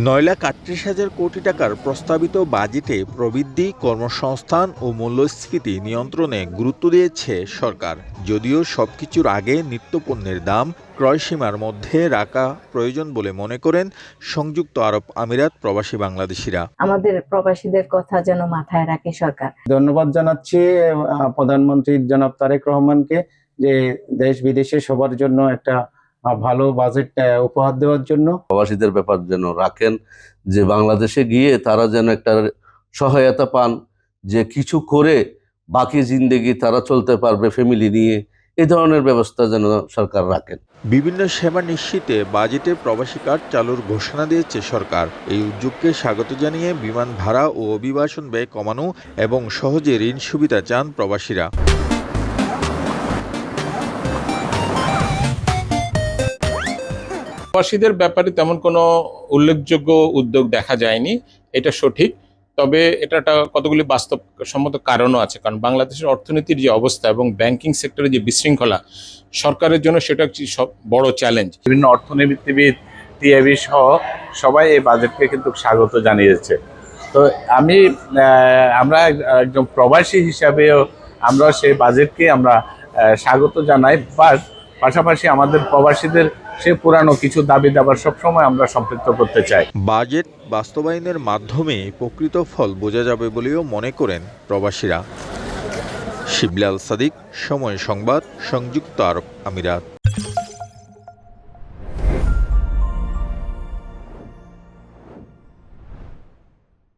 9,38,000 কোটি টাকার প্রস্তাবিত বাজেটে প্রবৃদ্ধি, কর্মসংস্থান ও মূল্যস্ফীতি নিয়ন্ত্রণে গুরুত্ব দিয়েছে সরকার। যদিও সবকিছুর আগে নিত্যপণ্যের দাম ক্রয়সীমার মধ্যে রাখা প্রয়োজন বলে মনে করেন সংযুক্ত আরব আমিরাত প্রবাসী বাংলাদেশিরা। আমাদের প্রবাসীদের কথা যেন মাথায় রাখে সরকার। ধন্যবাদ জানাচ্ছি প্রধানমন্ত্রী জনাব তারেক রহমানকে যে দেশ বিদেশে সবার জন্য একটা ভালো বাজেট উপহার দেওয়ার জন্য। প্রবাসীদের ব্যাপার যেন রাখেন, যে বাংলাদেশে গিয়ে তারা যেন একটা সহায়তা পান, যে কিছু করে বাকি জিন্দেগি তারা চলতে পারবে ফ্যামিলি নিয়ে, এই ধরনের ব্যবস্থা যেন সরকার রাখেন। বিভিন্ন সেবা নিশ্চিতে বাজেটে প্রবাসী কার্ড চালুর ঘোষণা দিয়েছে সরকার। এই উদ্যোগকে স্বাগত জানিয়ে বিমান ভাড়া ও অভিবাসন ব্যয় কমানো এবং সহজে ঋণ সুবিধা চান প্রবাসীরা। প্রবাসীদের ব্যাপারে তেমন কোনো উল্লেখযোগ্য উদ্যোগ দেখা যায়নি, এটা সঠিক। তবে এটা কতগুলি বাস্তবসম্মত কারণও আছে, কারণ বাংলাদেশের অর্থনীতির যে অবস্থা এবং ব্যাংকিং সেক্টরে যে বিশৃঙ্খলা, সরকারের জন্য সেটা একটি বড় চ্যালেঞ্জ। বিভিন্ন অর্থনীতিবিদ, টিআইবি সহ সবাই এই বাজেটকে কিন্তু স্বাগত জানিয়েছে। তো আমরা একজন প্রবাসী হিসাবেও আমরা সেই বাজেটকে আমরা স্বাগত জানাই। পাশাপাশি আমাদের প্রবাসীদের সে পুরানো কিছু দাবি দাবার সবসময় আমরা সম্পৃক্ত করতে চাই। বাজেট বাস্তবায়নের মাধ্যমে প্রকৃত ফল বোঝা যাবে বলেও মনে করেন প্রবাসীরা। শিবলাল সাদিক, সময় সংবাদ, সংযুক্ত আরব আমিরাত।